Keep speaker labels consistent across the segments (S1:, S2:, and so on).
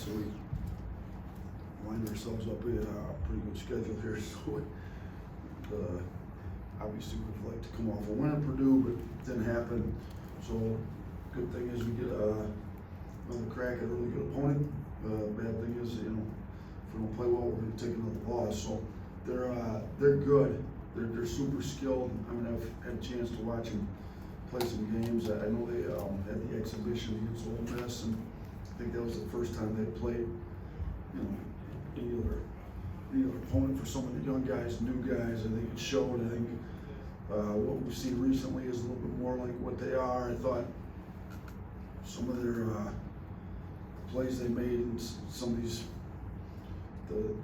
S1: so we lined ourselves up a pretty good schedule here. So obviously we'd like to come off a win at Purdue, but it didn't happen. So good thing is we get another crack at a really good opponent. Bad thing is, you know, if we don't play well, we're going to take another loss. So they're good. They're super skilled. I mean, I've had a chance to watch them play some games. I know they had the exhibition against Ole Miss, and I think that was the first time they played, you know, any other opponent for some of the young guys, new guys. I think it showed. I think what we've seen recently is a little bit more like what they are. I thought some of their plays they made in some of the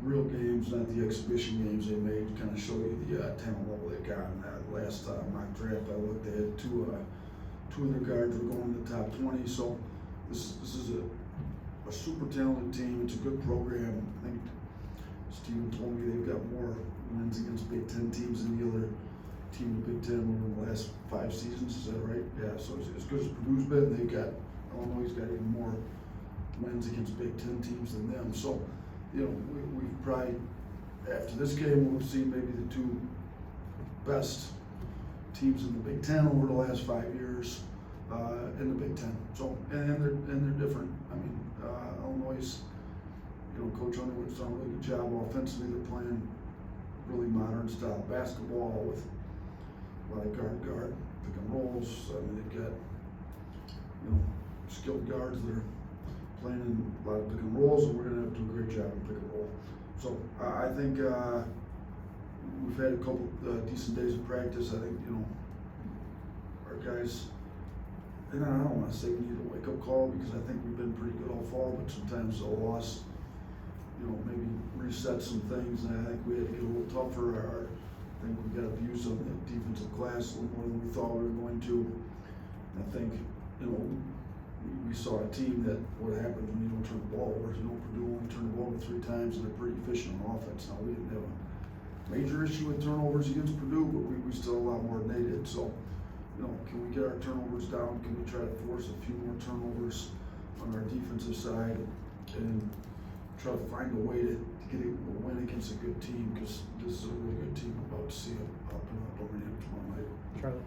S1: real games, not the exhibition games they made, kind of show you the talent level they got in that last mock draft. I looked, they had two of their guards were going in the top 20. So this is a super talented team. It's a good program. I think Steven told me they've got more wins against Big Ten teams than the other team in the Big Ten over the last 5 seasons. Is that right? Yeah. So as good as Purdue's been, they've got Illinois got even more wins against Big Ten teams than them. So, you know, we've probably, after this game, we'll see maybe the 2 best teams in the Big Ten over the last 5 years in the Big Ten. So, and they're different. I mean, Illinois, you know, Coach Underwood's done a really good job offensively. They're playing really modern style basketball with a lot of guard, pick and rolls. I mean, they've got, you know, skilled guards that are playing in a lot of pick and rolls, and we're going to have to do a great job in pick and roll. So I think we've had a couple decent days of practice. I think, you know, our guys, and I don't want to say we need a wake-up call because I think we've been pretty good all fall, but sometimes a loss, you know, maybe reset some things, and I think we had to get a little tougher. I think we got abused on the defensive glass a little more than we thought we were going to. I think, you know, we saw a team that what happens when you don't turn the ball over. You know, Purdue only turned the ball over 3 times, and they're pretty efficient on offense. Now, we didn't have a major issue with turnovers against Purdue, but we still a lot more than they did. So, you know, can we get our turnovers down? Can we try to force a few more turnovers on our defensive side and try to find a way to get a win against a good team, because this is a really good team we're about to see up in Birmingham tomorrow night.
S2: Charlie?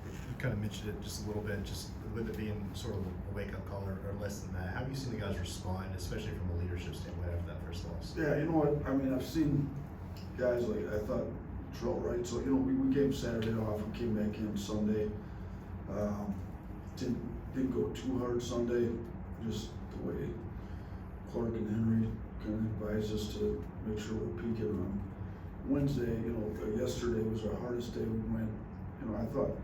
S2: You kind of mentioned it just a little bit, just with it being sort of a wake-up call or less than that. How have you seen the guys respond, especially from a leadership standpoint after that first loss?
S1: Yeah, you know what? I mean, I've seen guys like, I thought Trell, right? So, you know, we gave Saturday off. We came back in Sunday. Didn't go too hard Sunday, just the way Clark and Henry kind of advised us to make sure we're peaking on Wednesday. You know, yesterday was our hardest day. We went, you know, I thought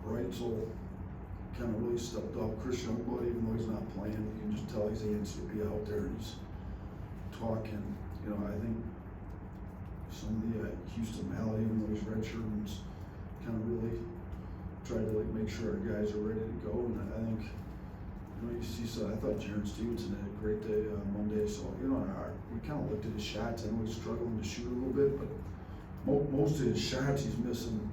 S1: Reitzel kind of really stepped up. Chris Youngblood, even though he's not playing, you can just tell he's antsy to be out there and he's talking. You know, I think some of the Houston Mallet, even though he's redshirted, kind of really tried to like make sure our guys are ready to go. And I think, you know, you see, so I thought Jaron Stevenson had a great day on Monday. So, you know, we kind of looked at his shots. I know he's struggling to shoot a little bit, but most of his shots he's missing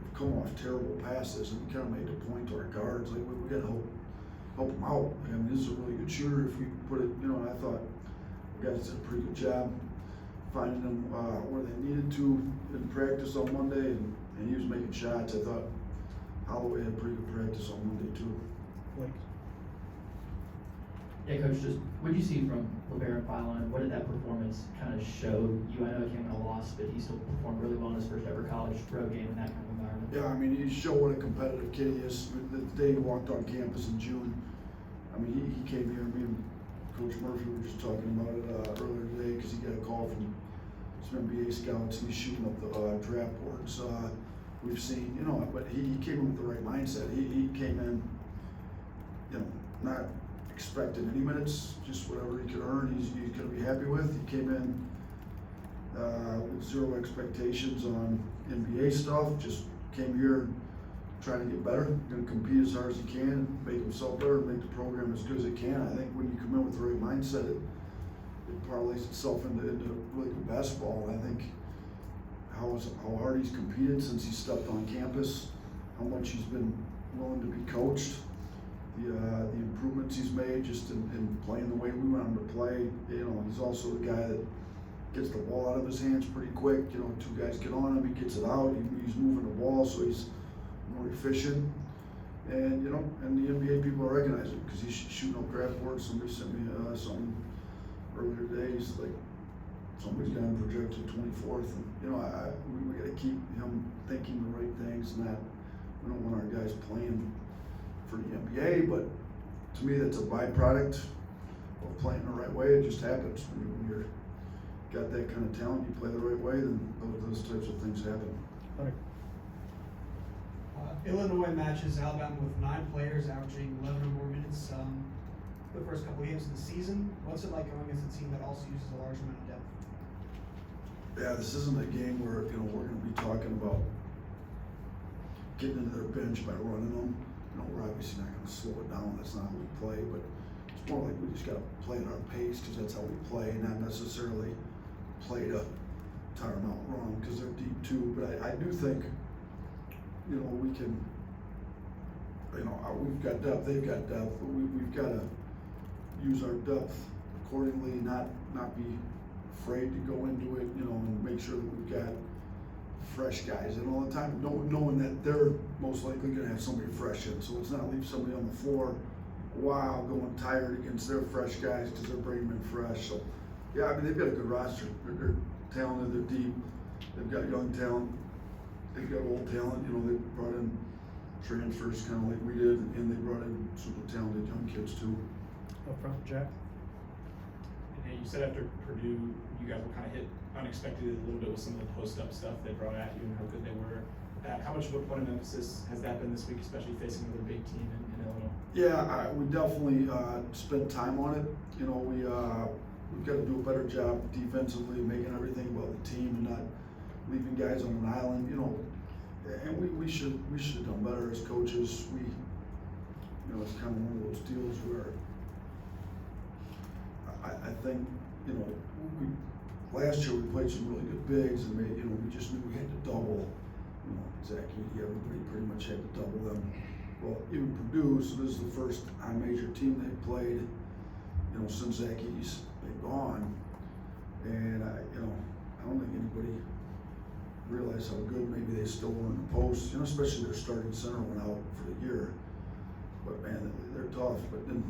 S1: have come off terrible passes. And we kind of made the point to our guards, like, we got to help him out. I mean, this is a really good shooter. If we put it, you know, I thought the guys did a pretty good job finding them where they needed to in practice on Monday, and he was making shots. I thought Holloway had pretty good practice on Monday too.
S2: Blake?
S3: Yeah, Coach, just what did you see from LeBaron Philon? What did that performance kind of show you? I know it came in a loss, but he still performed really well in his first ever college road game in that kind of environment.
S1: Yeah, I mean, he showed what a competitive kid he is. The day he walked on campus in June, I mean, he came here, me and Coach Murphy were just talking about it earlier today, because he got a call from some NBA scouts, and he's shooting up the draft boards. We've seen, you know, but he came in with the right mindset. He came in, you know, not expecting any minutes, just whatever he could earn, he's going to be happy with. He came in with 0 expectations on NBA stuff, just came here trying to get better, going to compete as hard as he can, make himself better, make the program as good as it can. I think when you come in with the right mindset, it parlays itself into really good basketball. And I think how hard he's competed since he stepped on campus, how much he's been willing to be coached, the improvement improvements he's made just in playing the way we want him to play. You know, he's also the guy that gets the ball out of his hands pretty quick. You know, two guys get on him, he gets it out, he's moving the ball, so he's more efficient. And, you know, and the NBA people recognize it because he's shooting up draft boards. Somebody sent me something earlier today. He's like, somebody's got him projected 24th. And, you know, we got to keep him thinking the right things, not, we don't want our guys playing for the NBA, but to me, that's a byproduct of playing the right way. It just happens when you're got that kind of talent. You play the right way, then those types of things happen.
S4: Illinois matches Alabama with 9 players, averaging 11 or more minutes the first couple of games of the season. What's it like going against a team that also uses a large amount of depth?
S1: Yeah, this isn't a game where, you know, we're going to be talking about getting into their bench by running them. You know, we're obviously not going to slow it down. That's not how we play, but it's more like we just got to play at our pace because that's how we play, not necessarily play to tire them out wrong because they're deep too. But I do think, you know, we can, you know, we've got depth, they've got depth, but we've got to use our depth accordingly, not be afraid to go into it, you know, and make sure that we've got fresh guys in all the time, knowing that they're most likely going to have somebody fresh in. So let's not leave somebody on the floor a while going tired against their fresh guys because they're bringing them in fresh. So, yeah, I mean, they've got a good roster. They're talented, they're deep, they've got young talent. They've got old talent, you know, they brought in transfers kind of like we did, and they brought in super talented young kids too.
S5: Up front, Jack.
S6: And you said after Purdue, you guys were kind of hit unexpectedly a little bit with some of the post-up stuff they brought at you and how good they were. How much of a point of emphasis has that been this week, especially facing another big team in Illinois?
S1: Yeah, we definitely spent time on it. You know, we've got to do a better job defensively, making everything about the team and not leaving guys on an island, you know, and we should have done better as coaches. You know, it's kind of one of those deals where I think, you know, last year we played some really good bigs and you know, we just knew we had to double, you know, Zach Edey, everybody pretty much had to double them. Well, even Purdue, so this is the first major team they played, you know, since Zach Edey's been gone, and you know, I don't think anybody realize how good maybe they still were in the post, you know, especially their starting center went out for the year. But man, they're tough. But then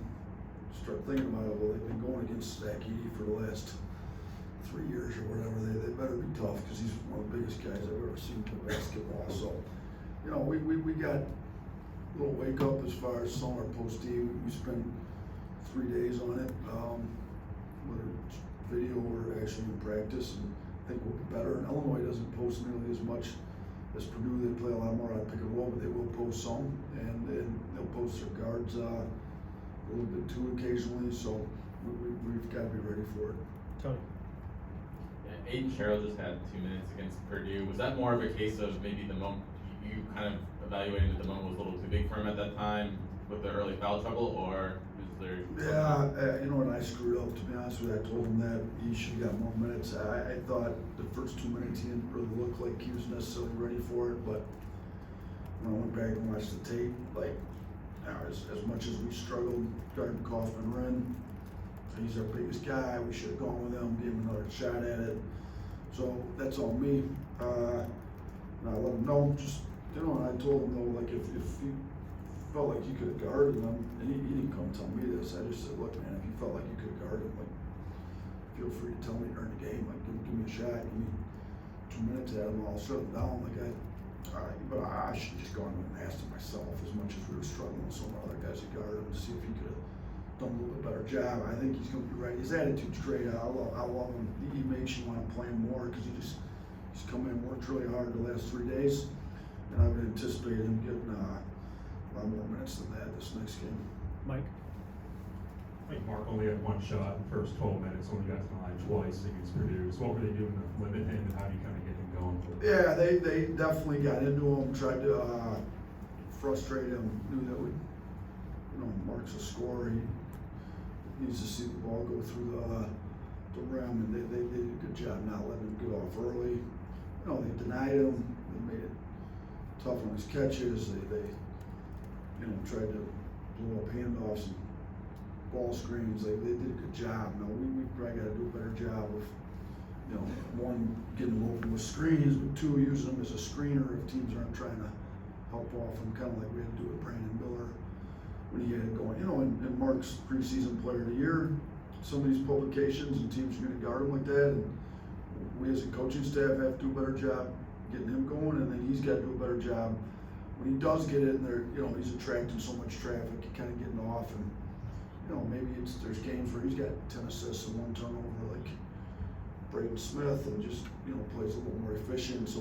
S1: start thinking about it, well, they've been going against Zach Edey for the last 3 years or whatever. They better be tough because he's one of the biggest guys I've ever seen play basketball. So, you know, we got a little wake up as far as some of our post D. We spent 3 days on it, whether it's video or actually in practice. And I think we'll be better. And Illinois doesn't post nearly as much as Purdue. They play a lot more on pick and roll, but they will post some, and they'll post their guards a little bit too occasionally. So we've got to be ready for it.
S5: Tony.
S7: Yeah, Aiden Sherrill just had 2 minutes against Purdue. Was that more of a case of maybe the moment you kind of evaluated that the moment was a little too big for him at that time with the early foul trouble, or is there?
S1: Yeah, you know what, I screwed up, to be honest with you. I told him that he should have got more minutes. I thought the first 2 minutes he didn't really look like he was necessarily ready for it, but when I went back and watched the tape, like, as much as we struggled guarding Kaufman-Renn, he's our biggest guy. We should have gone with him, gave him another shot at it. So that's on me. And I let him know, just, you know, and I told him though, like, if you felt like you could have guarded him, and he didn't come tell me this, I just said, look, man, if you felt like you could have guarded him, like, feel free to tell me during the game, like, give me a shot, give me 2 minutes at him, I'll shut him down. Like, but I should just go and ask him myself, as much as we were struggling with some other guys that guarded him, to see if he could have done a little bit better job. I think he's going to be right. His attitude's great. I love him. He makes you want to play him more because he's come in and worked really hard the last 3 days, and I would anticipate him getting a lot more minutes than that this next game.
S5: Mike.
S8: I think Mark only had 1 shot in the first 12 minutes, only got to the line twice against Purdue. So what were they doing to limit him, and how do you kind of get him going?
S1: Yeah, they definitely got into him, tried to frustrate him, knew that would, you know, Mark's a scorer. He needs to see the ball go through the rim, and they did a good job not letting him get off early. You know, they denied him, they made it tough on his catches, they you know, tried to blow up handoffs and ball screens, they did a good job. Now, we probably gotta do a better job of, you know, one, getting them open with screens, but two, using them as a screener if teams aren't trying to help off them, kinda like we had to do with Brandon Miller when he had it going. You know, and Mark's preseason player of the year, some of these publications and teams are gonna guard him like that, and we as a coaching staff have to do a better job getting him going, and then he's gotta do a better job. When he does get in there, you know, he's attracting so much traffic, kinda getting off, and, you know, maybe there's games where he's got 10 assists and 1 turnover, like Braden Smith, and just, you know, plays a little more efficient, so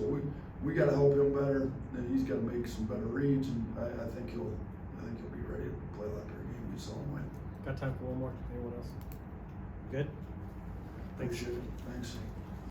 S1: we gotta help him better, and he's gotta make some better reads, and I think he'll be ready to play a lot better game, we saw him win.
S5: Got time for one more? Anyone else? Good? Thanks.
S1: Appreciate it, thanks.